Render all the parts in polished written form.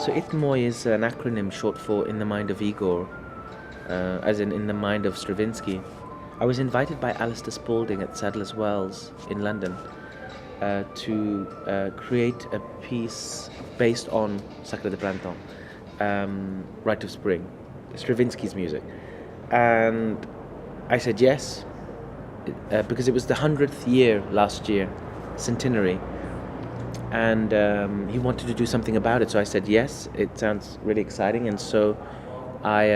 So iTMOi is an acronym short for In the Mind of Igor, as in the mind of Stravinsky. I was invited by Alistair Spalding at Sadler's Wells in London to create a piece based on Sacre de Printemps, Rite of Spring, Stravinsky's music. And I said yes, because it was the 100th year last year, centenary, and he wanted to do something about it. So I said yes. It sounds really exciting, and so I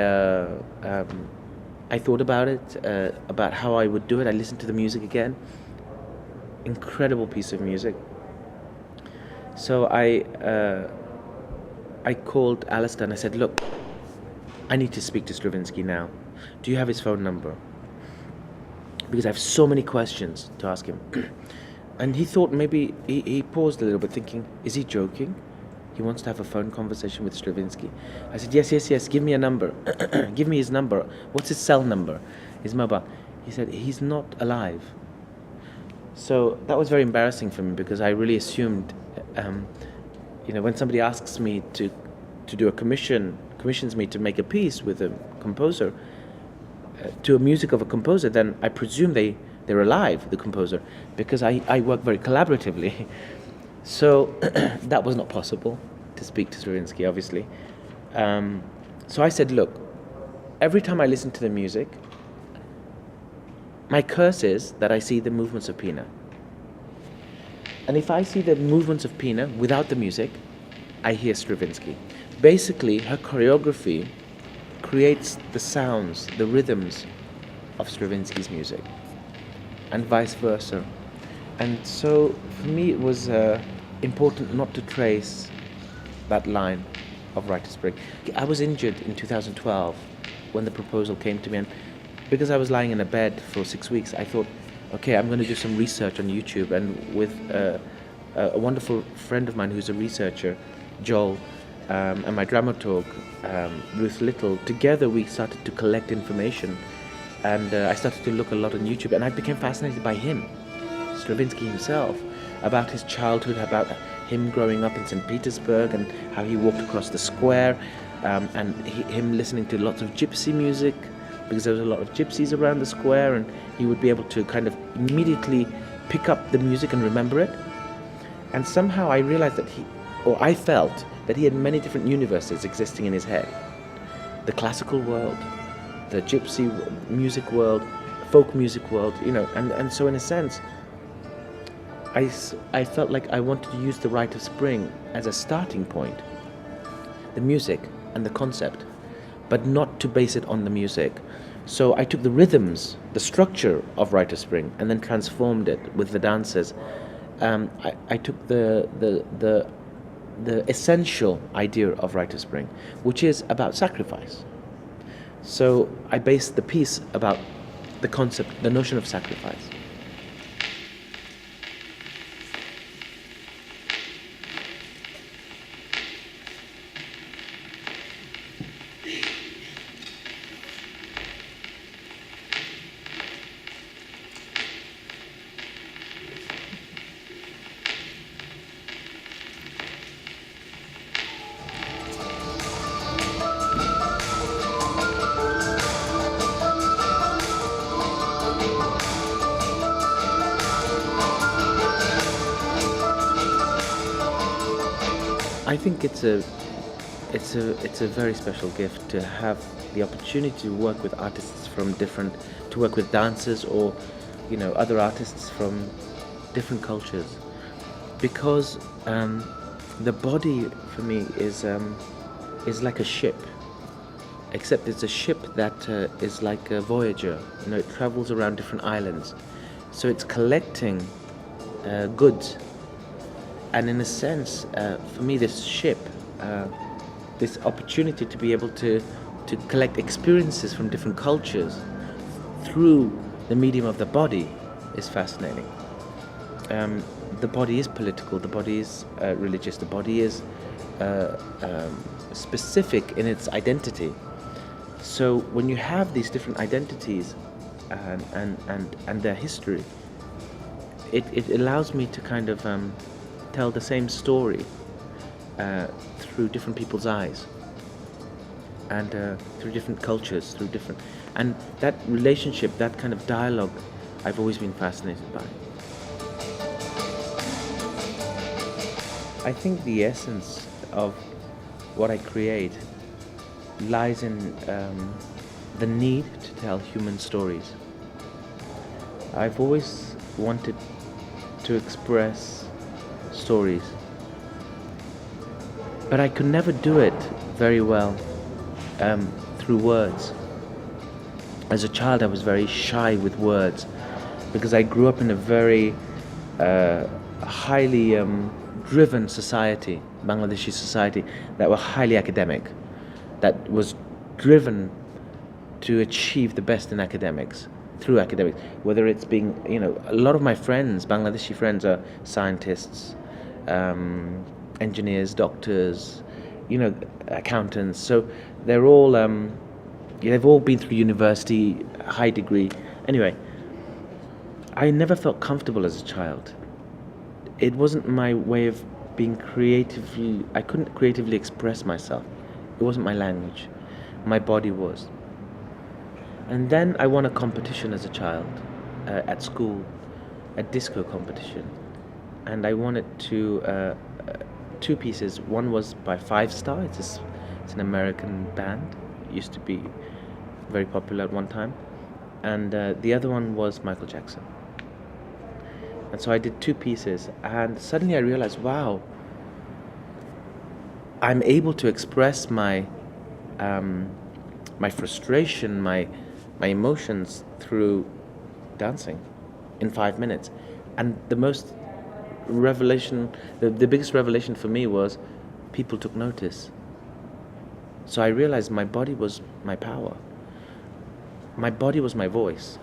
thought about it, about how I would do it. I listened to the music again. Incredible piece of music. So I called Alistair and I said, look, I need to speak to Stravinsky now. Do you have his phone number? Because I have so many questions to ask him. And he thought maybe, he paused a little bit thinking, is he joking? He wants to have a phone conversation with Stravinsky. I said, yes, give me a number. Give me his number. What's his cell number? His mobile. He said, he's not alive. So that was very embarrassing for me because I really assumed, when somebody asks me to do a commissions me to make a piece with a composer, to a music of a composer, then I presume they're alive, the composer, because I work very collaboratively. So that was not possible to speak to Stravinsky, obviously. So I said, look, every time I listen to the music, my curse is that I see the movements of Pina. And if I see the movements of Pina without the music, I hear Stravinsky. Basically, her choreography creates the sounds, the rhythms of Stravinsky's music, and vice versa. And so for me it was important not to trace that line of Rite of Spring. I was injured in 2012 when the proposal came to me, and because I was lying in a bed for 6 weeks, I thought, okay, I'm going to do some research on YouTube. And with a wonderful friend of mine who's a researcher, Joel, and my dramaturg, Ruth Little, together we started to collect information. And I started to look a lot on YouTube, and I became fascinated by him, Stravinsky himself, about his childhood, about him growing up in St. Petersburg and how he walked across the square, and him listening to lots of gypsy music, because there was a lot of gypsies around the square, and he would be able to kind of immediately pick up the music and remember it. And somehow I realized that I felt that he had many different universes existing in his head. The classical world, the gypsy music world, folk music world, and so in a sense, I felt like I wanted to use the Rite of Spring as a starting point, the music and the concept, but not to base it on the music. So I took the rhythms, the structure of Rite of Spring, and then transformed it with the dances. I took the essential idea of Rite of Spring, which is about sacrifice. So I based the piece about the concept, the notion of sacrifice. I think it's a very special gift to have the opportunity to work with artists to work with dancers or, other artists from different cultures, because the body for me is like a ship, except it's a ship that is like a voyager. It travels around different islands, so it's collecting goods. And in a sense, for me, this ship, this opportunity to be able to collect experiences from different cultures through the medium of the body is fascinating. The body is political, the body is religious, the body is specific in its identity. So when you have these different identities and their history, it allows me to kind of tell the same story through different people's eyes, and through different cultures, through different, and that relationship, that kind of dialogue, I've always been fascinated by. I think the essence of what I create lies in the need to tell human stories. I've always wanted to express stories, but I could never do it very well through words. As a child, I was very shy with words because I grew up in a very highly driven society, Bangladeshi society, that were highly academic, that was driven to achieve the best in academics, through academics, whether it's being, a lot of my friends, Bangladeshi friends, are scientists, engineers, doctors, accountants. So they're all, they've all been through university, high degree. Anyway, I never felt comfortable as a child. It wasn't my way of being creatively, I couldn't creatively express myself. It wasn't my language. My body was. And then I won a competition as a child at school, a disco competition. And I won it to two pieces. One was by Five Star. It's an American band. It used to be very popular at one time. And the other one was Michael Jackson. And so I did two pieces, and suddenly I realized, wow, I'm able to express my frustration, my emotions through dancing in 5 minutes. And the biggest revelation for me was people took notice. So I realized my body was my power. My body was my voice.